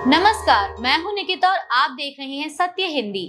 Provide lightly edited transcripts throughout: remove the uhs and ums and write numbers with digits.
नमस्कार, मैं हूं निकिता और आप देख रहे हैं सत्य हिंदी।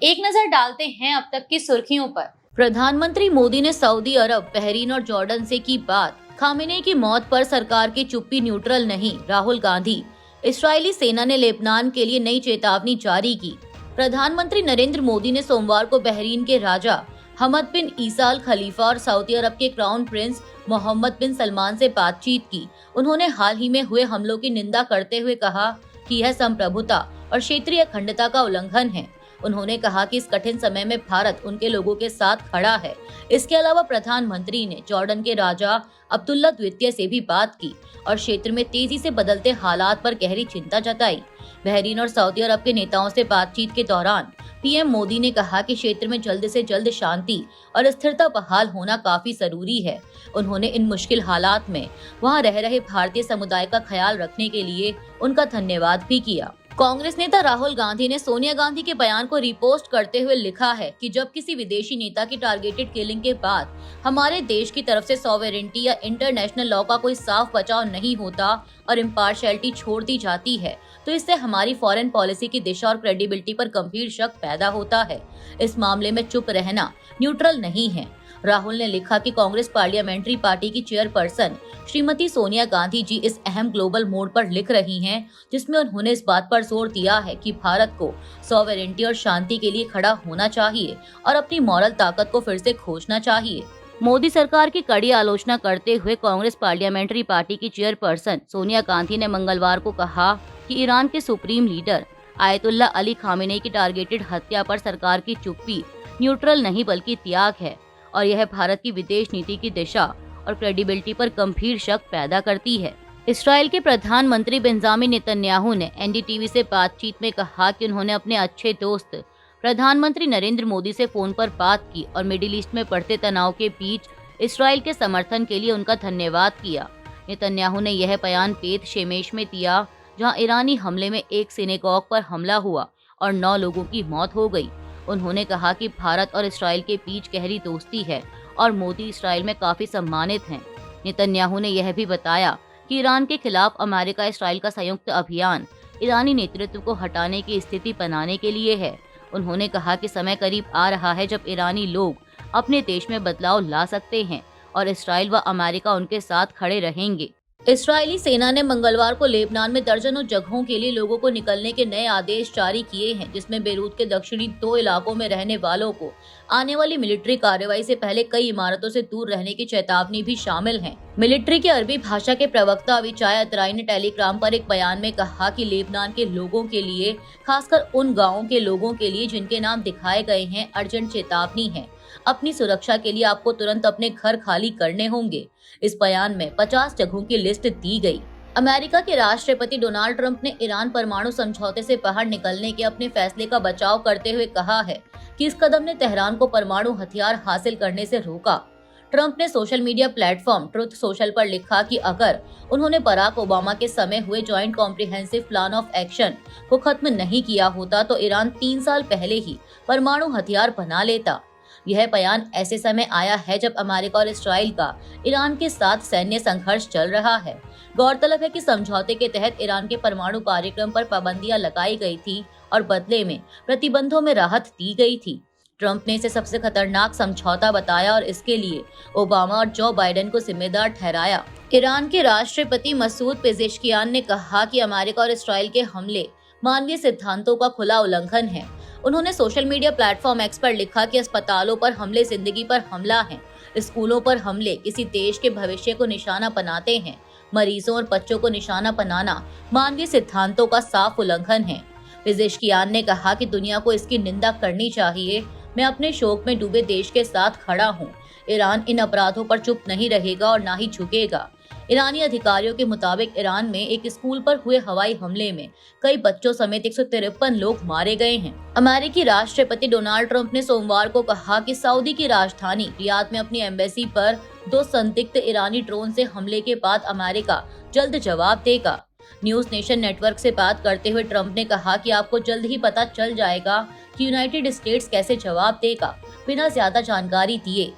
एक नजर डालते हैं अब तक की सुर्खियों पर। प्रधानमंत्री मोदी ने सऊदी अरब, बहरीन और जॉर्डन से की बात। खामेनेई की मौत पर सरकार की चुप्पी न्यूट्रल नहीं, राहुल गांधी। इस्राएली सेना ने लेबनान के लिए नई चेतावनी जारी की। प्रधानमंत्री नरेंद्र मोदी ने सोमवार को बहरीन के राजा हमद बिन ईसा अल खलीफा और सऊदी अरब के क्राउन प्रिंस मोहम्मद बिन सलमान से बातचीत की। उन्होंने हाल ही में हुए हमलों की निंदा करते हुए कहा कि यह संप्रभुता और क्षेत्रीय अखंडता का उल्लंघन है। उन्होंने कहा कि इस कठिन समय में भारत उनके लोगों के साथ खड़ा है। इसके अलावा प्रधानमंत्री ने जॉर्डन के राजा अब्दुल्ला द्वितीय से भी बात की और क्षेत्र में तेजी से बदलते हालात पर गहरी चिंता जताई। बहरीन और सऊदी अरब के नेताओं से बातचीत के दौरान पीएम मोदी ने कहा कि क्षेत्र में जल्द से जल्द शांति और स्थिरता बहाल होना काफी जरूरी है। उन्होंने इन मुश्किल हालात में वहां रह रहे भारतीय समुदाय का ख्याल रखने के लिए उनका धन्यवाद भी किया। कांग्रेस नेता राहुल गांधी ने सोनिया गांधी के बयान को रिपोस्ट करते हुए लिखा है कि जब किसी विदेशी नेता की टारगेटेड किलिंग के बाद हमारे देश की तरफ से सॉवरेनिटी या इंटरनेशनल लॉ का कोई साफ बचाव नहीं होता और इम्पार्शियलिटी छोड़ दी जाती है, तो इससे हमारी फॉरेन पॉलिसी की दिशा और क्रेडिबिलिटी पर गंभीर शक पैदा होता है। इस मामले में चुप रहना न्यूट्रल नहीं है। राहुल ने लिखा कि कांग्रेस पार्लियामेंट्री पार्टी की चेयरपर्सन श्रीमती सोनिया गांधी जी इस अहम ग्लोबल मोड पर लिख रही हैं, जिसमें उन्होंने इस बात पर जोर दिया है कि भारत को सॉवरेनिटी और शांति के लिए खड़ा होना चाहिए और अपनी मॉरल ताकत को फिर से खोजना चाहिए। मोदी सरकार की कड़ी आलोचना करते हुए कांग्रेस पार्लियामेंट्री पार्टी की चेयरपर्सन सोनिया गांधी ने मंगलवार को कहा कि ईरान के supreme leader ayatollah Ali Khamenei की टारगेटेड हत्या पर सरकार की चुप्पी न्यूट्रल नहीं बल्कि त्याग है और यह भारत की विदेश नीति की दिशा और क्रेडिबिलिटी पर गंभीर शक पैदा करती है। इस्राएल के प्रधानमंत्री बेंजामिन नेतन्याहू ने एनडीटीवी से बातचीत में कहा कि उन्होंने अपने अच्छे दोस्त प्रधानमंत्री नरेंद्र मोदी से फोन पर बात की और मिडिल ईस्ट में बढ़ते तनाव के बीच इस्राएल के समर्थन के लिए उनका धन्यवाद किया। नेतन्याहू ने यह बयान बेत शेमेश में दिया, जहां ईरानी हमले में एक सिनेगॉग पर हमला हुआ और 9 लोगों की मौत हो गई। उन्होंने कहा कि भारत और इस्राएल के बीच गहरी दोस्ती है और मोदी इस्राएल में काफी सम्मानित हैं। नेतन्याहू ने यह भी बताया कि ईरान के खिलाफ अमेरिका इस्राएल का संयुक्त अभियान ईरानी नेतृत्व को हटाने की स्थिति बनाने के लिए है। उन्होंने कहा कि समय करीब आ रहा है जब ईरानी लोग अपने देश में बदलाव ला सकते हैं और इस्राएल व अमेरिका उनके साथ खड़े रहेंगे। इस्राएली सेना ने मंगलवार को लेबनान में दर्जनों जगहों के लिए लोगों को निकलने के नए आदेश जारी किए हैं, जिसमें बेरूत के दक्षिणी 2 इलाकों में रहने वालों को आने वाली मिलिट्री कार्रवाई से पहले कई इमारतों से दूर रहने की चेतावनी भी शामिल है। मिलिट्री के अरबी भाषा के प्रवक्ता अविचाय अतराई ने टेलीग्राम पर एक बयान में कहा कि लेबनान के लोगों के लिए, खासकर उन गाँवों के लोगों के लिए जिनके नाम दिखाए गए हैं, अर्जेंट चेतावनी है। अपनी सुरक्षा के लिए आपको तुरंत अपने घर खाली करने होंगे। इस बयान में 50 जगहों की लिस्ट दी गई। अमेरिका के राष्ट्रपति डोनाल्ड ट्रंप ने ईरान परमाणु समझौते से बाहर निकलने के अपने फैसले का बचाव करते हुए कहा है कि इस कदम ने तेहरान को परमाणु हथियार हासिल करने से रोका। ट्रंप ने social media platform truth social पर लिखा कि अगर उन्होंने बराक ओबामा के समय हुए joint comprehensive plan of action को खत्म नहीं किया होता तो ईरान 3 साल पहले ही परमाणु हथियार बना लेता। यह बयान ऐसे समय आया है जब अमेरिका और इस्राएल का ईरान के साथ सैन्य संघर्ष चल रहा है। गौरतलब है कि समझौते के तहत ईरान के परमाणु कार्यक्रम पर पाबंदियां लगाई गई थी और बदले में प्रतिबंधों में राहत दी गई थी। ट्रंप ने इसे सबसे खतरनाक समझौता बताया और इसके लिए ओबामा और जो बाइडेन को जिम्मेदार ठहराया। ईरान के राष्ट्रपति मसूद पेजेश्कियान ने कहा कि अमेरिका और इस्राएल के हमले मानवीय सिद्धांतों का खुला उल्लंघन है। उन्होंने सोशल मीडिया प्लेटफॉर्म एक्स पर लिखा कि अस्पतालों पर हमले जिंदगी पर हमला है। स्कूलों पर हमले किसी देश के भविष्य को निशाना बनाते हैं। मरीजों और बच्चों को निशाना बनाना मानवीय सिद्धांतों का साफ उल्लंघन है। पेजेश्कियान ने कहा कि दुनिया को इसकी निंदा करनी चाहिए। मैं अपने शोक में डूबे देश के साथ खड़ा हूँ। ईरान इन अपराधों पर चुप नहीं रहेगा और ना ही झुकेगा। ईरानी अधिकारियों के मुताबिक ईरान में एक स्कूल पर हुए हवाई हमले में कई बच्चों समेत 153 लोग मारे गए हैं। अमेरिकी राष्ट्रपति डोनाल्ड ट्रंप ने सोमवार को कहा कि सऊदी की राजधानी रियाद में अपनी एम्बेसी पर 2 संदिग्ध ईरानी ड्रोन से हमले के बाद अमेरिका जल्द जवाब देगा। न्यूज नेशन नेटवर्क से बात करते हुए ट्रंप ने कहा कि आपको जल्द ही पता चल जाएगा कि यूनाइटेड स्टेट्स कैसे जवाब देगा, बिना ज्यादा जानकारी दिए।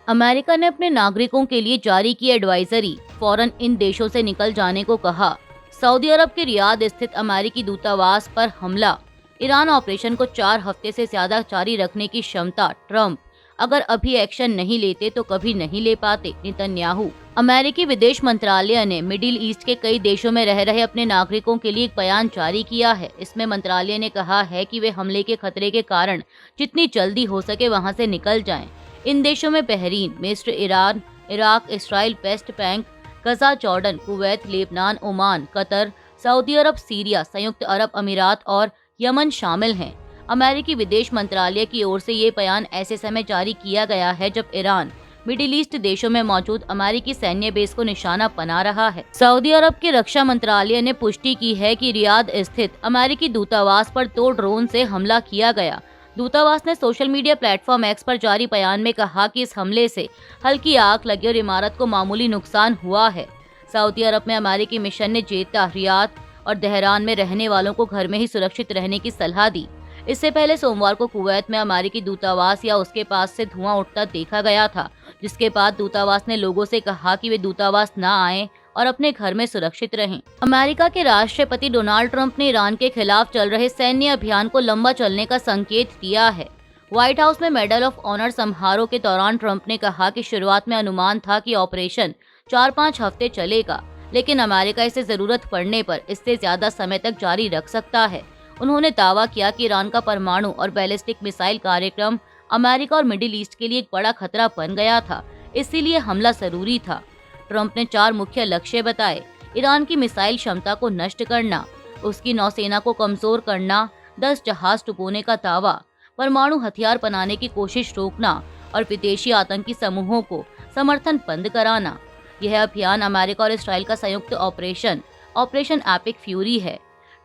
अमेरिका ने अपने नागरिकों के लिए जारी की एडवाइजरी, फौरन इन देशों से निकल जाने को कहा। सऊदी अरब के रियाद स्थित अमेरिकी दूतावास पर हमला, ईरान ऑपरेशन को 4 हफ्ते से ज्यादा जारी रखने की क्षमता, ट्रंप अगर अभी एक्शन नहीं लेते तो कभी नहीं ले पाते, नेतन्याहू। अमेरिकी विदेश मंत्रालय ने मिडिल ईस्ट के कई देशों में रह रहे अपने नागरिकों के लिए एक बयान जारी किया है। इसमें मंत्रालय ने कहा है कि वे हमले के खतरे के कारण जितनी जल्दी हो सके वहां से निकल जाएं। इन देशों में बहरीन, मिस्र, Iran, Iraq, Israel, West Bank, Gaza, Jordan, Kuwait, Lebanon, Oman, Qatar, Saudi Arab, Syria, संयुक्त अरब अमीरात और यमन शामिल हैं। अमेरिकी विदेश मंत्रालय की ओर से ये बयान ऐसे समय जारी किया गया है जब ईरान मिडिल ईस्ट देशों में मौजूद अमेरिकी सैन्य बेस को निशाना बना रहा है। सऊदी अरब के रक्षा मंत्रालय ने पुष्टि की है कि रियाद स्थित अमेरिकी दूतावास पर 2 ड्रोन से हमला किया गया। दूतावास ने सोशल मीडिया प्लेटफॉर्म एक्स पर जारी बयान में कहा कि इस हमले से हल्की आग लगी और इमारत को मामूली नुकसान हुआ है। सऊदी अरब में अमेरिकी मिशन ने जेद्दा, रियाद और तेहरान में रहने वालों को घर में ही सुरक्षित रहने की सलाह दी। इससे पहले सोमवार को कुवैत में अमेरिकी दूतावास या उसके पास से धुआं उठता देखा गया था, जिसके बाद दूतावास ने लोगों से कहा कि वे दूतावास न आएं और अपने घर में सुरक्षित रहें। अमेरिका के राष्ट्रपति डोनाल्ड ट्रंप ने ईरान के खिलाफ चल रहे सैन्य अभियान को लंबा चलने का संकेत दिया है। व्हाइट हाउस में मेडल ऑफ ऑनर समारोह के दौरान ट्रंप ने कहा कि शुरुआत में अनुमान था कि ऑपरेशन 4-5 हफ्ते चलेगा, लेकिन अमेरिका इसे जरूरत पड़ने पर इससे ज्यादा समय तक जारी रख सकता है। उन्होंने दावा किया कि ईरान का परमाणु और बैलिस्टिक मिसाइल कार्यक्रम अमेरिका और मिडिल ईस्ट के लिए एक बड़ा खतरा बन गया था, इसीलिए हमला जरूरी था। ट्रंप ने 4 मुख्य लक्ष्य बताए: ईरान की मिसाइल क्षमता को नष्ट करना, उसकी नौसेना को कमजोर करना, 10 जहाज डुबोने का दावा, परमाणु हथियार बनाने की कोशिश रोकना और विदेशी आतंकी समूहों को समर्थन बंद कराना। यह अभियान अमेरिका और इसराइल का संयुक्त ऑपरेशन एपिक फ्यूरी है।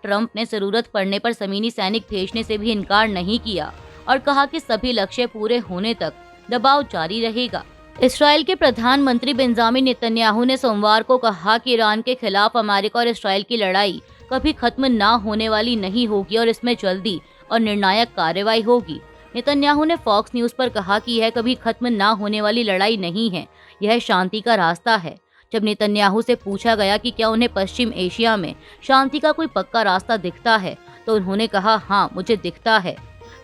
ट्रंप ने जरूरत पड़ने पर जमीनी सैनिक भेजने से भी इनकार नहीं किया और कहा कि सभी लक्ष्य पूरे होने तक दबाव जारी रहेगा। इसराइल के प्रधानमंत्री बेंजामिन नेतन्याहू ने सोमवार को कहा कि ईरान के खिलाफ अमेरिका और इसराइल की लड़ाई कभी खत्म ना होने वाली नहीं होगी और इसमें जल्दी और निर्णायक कार्रवाई होगी। नेतन्याहू ने फॉक्स न्यूज पर कहा कि यह कभी खत्म ना होने वाली लड़ाई नहीं है, यह शांति का रास्ता है। जब नेतन्याहू से पूछा गया कि क्या उन्हें पश्चिम एशिया में शांति का कोई पक्का रास्ता दिखता है, तो उन्होंने कहा, हाँ, मुझे दिखता है।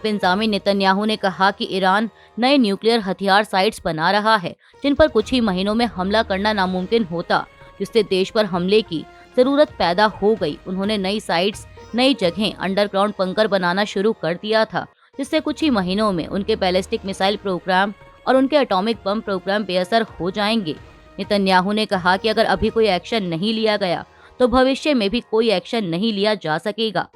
बेंजामिन नेतन्याहू ने कहा कि ईरान नए न्यूक्लियर हथियार साइट्स बना रहा है, जिन पर कुछ ही महीनों में हमला करना नामुमकिन होता, जिससे देश पर हमले की जरूरत पैदा हो गई। उन्होंने नई साइट्स, नई जगहें, अंडरग्राउंड बंकर बनाना शुरू कर दिया था, जिससे कुछ ही महीनों में उनके बैलिस्टिक मिसाइल प्रोग्राम और उनके एटॉमिक बम प्रोग्राम बेअसर हो जाएंगे। नेतन्याहू ने कहा कि अगर अभी कोई एक्शन नहीं लिया गया तो भविष्य में भी कोई एक्शन नहीं लिया जा सकेगा।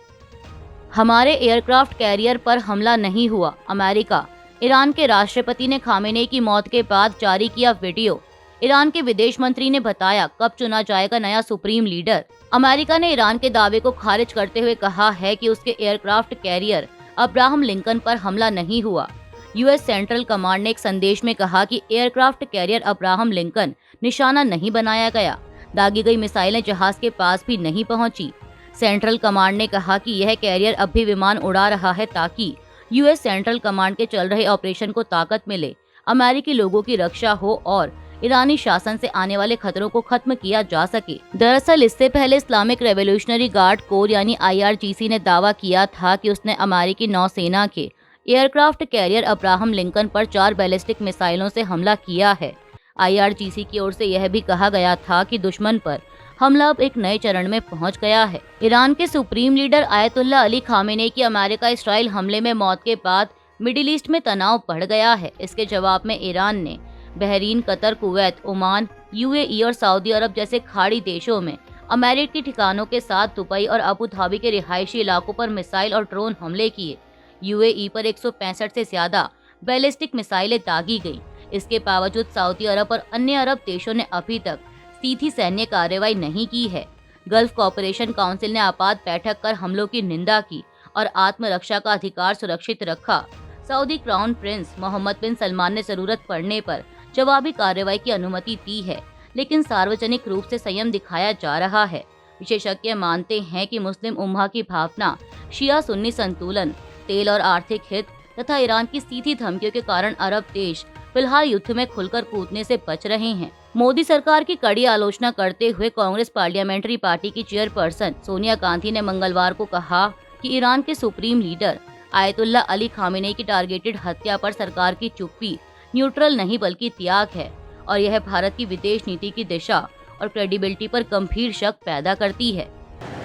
हमारे एयरक्राफ्ट कैरियर पर हमला नहीं हुआ, अमेरिका। ईरान के राष्ट्रपति ने खामेनेई की मौत के बाद जारी किया वीडियो। ईरान के विदेश मंत्री ने बताया कब चुना जाएगा नया सुप्रीम लीडर। अमेरिका ने ईरान के दावे को खारिज करते हुए कहा है कि उसके एयरक्राफ्ट कैरियर अब्राहम लिंकन पर हमला नहीं हुआ। यूएस सेंट्रल कमांड ने एक संदेश में कहा कि एयरक्राफ्ट कैरियर अब्राहम लिंकन निशाना नहीं बनाया गया। दागी गई मिसाइलें जहाज के पास भी नहीं पहुंची। सेंट्रल कमांड ने कहा कि यह कैरियर अब भी विमान उड़ा रहा है ताकि यूएस सेंट्रल कमांड के चल रहे ऑपरेशन को ताकत मिले, अमेरिकी लोगों की रक्षा हो और ईरानी शासन से आने वाले खतरों को खत्म किया जा सके। दरअसल इससे पहले इस्लामिक रेवोल्यूशनरी गार्ड कोर यानी IRGC ने दावा किया था कि उसने अमेरिकी नौसेना के एयरक्राफ्ट कैरियर अब्राहम लिंकन पर 4 बैलिस्टिक मिसाइलों से हमला किया है। IRGC की ओर से यह भी कहा गया था कि दुश्मन पर हमला अब एक नए चरण में पहुंच गया है। ईरान के supreme leader ayatollah Ali Khamenei की अमेरिका इसराइल हमले में मौत के बाद मिडिल ईस्ट में तनाव बढ़ गया है। इसके जवाब में ईरान ने Bahrain, Qatar, Kuwait, Oman, UAE और सऊदी अरब जैसे खाड़ी देशों में अमेरिकी ठिकानों के साथ दुबई और अबू धाबी के रिहायशी इलाकों पर मिसाइल और ड्रोन हमले किए। UAE पर 165 से ज्यादा बैलिस्टिक मिसाइलें दागी गईं। इसके बावजूद सऊदी अरब और अन्य अरब देशों ने अभी तक सीधी सैन्य कार्रवाई नहीं की है। गल्फ कोऑपरेशन काउंसिल ने आपात बैठक कर हमलों की निंदा की और आत्मरक्षा का अधिकार सुरक्षित रखा। सऊदी क्राउन प्रिंस मोहम्मद बिन सलमान ने जरूरत पड़ने पर जवाबी कार्रवाई की अनुमति दी है, लेकिन सार्वजनिक रूप से संयम दिखाया जा रहा है। विशेषज्ञ मानते हैं कि मुस्लिम उम्मा की भावना, शिया सुन्नी संतुलन, तेल और आर्थिक हित तथा ईरान की सीधी धमकियों के कारण अरब देश फिलहाल युद्ध में खुलकर कूदने से बच रहे हैं। मोदी सरकार की कड़ी आलोचना करते हुए कांग्रेस पार्लियामेंट्री पार्टी की चेयरपर्सन सोनिया गांधी ने मंगलवार को कहा कि ईरान के supreme leader ayatollah Ali Khamenei की टारगेटेड हत्या पर सरकार की चुप्पी न्यूट्रल नहीं बल्कि त्याग है और यह भारत की विदेश नीति की दिशा और क्रेडिबिलिटी पर गंभीर शक पैदा करती है।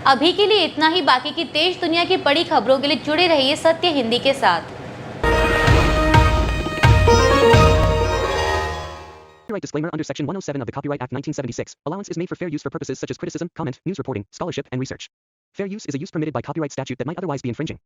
अभी के लिए इतना ही। बाकी की देश दुनिया की बड़ी खबरों के लिए जुड़े रहिए सत्य हिंदी के साथ। Copyright disclaimer under Section 107 of the Copyright Act 1976. Allowance is made for fair use for purposes such as criticism, comment, news reporting, scholarship, and research. Fair use is a use permitted by copyright statute that might otherwise be infringing.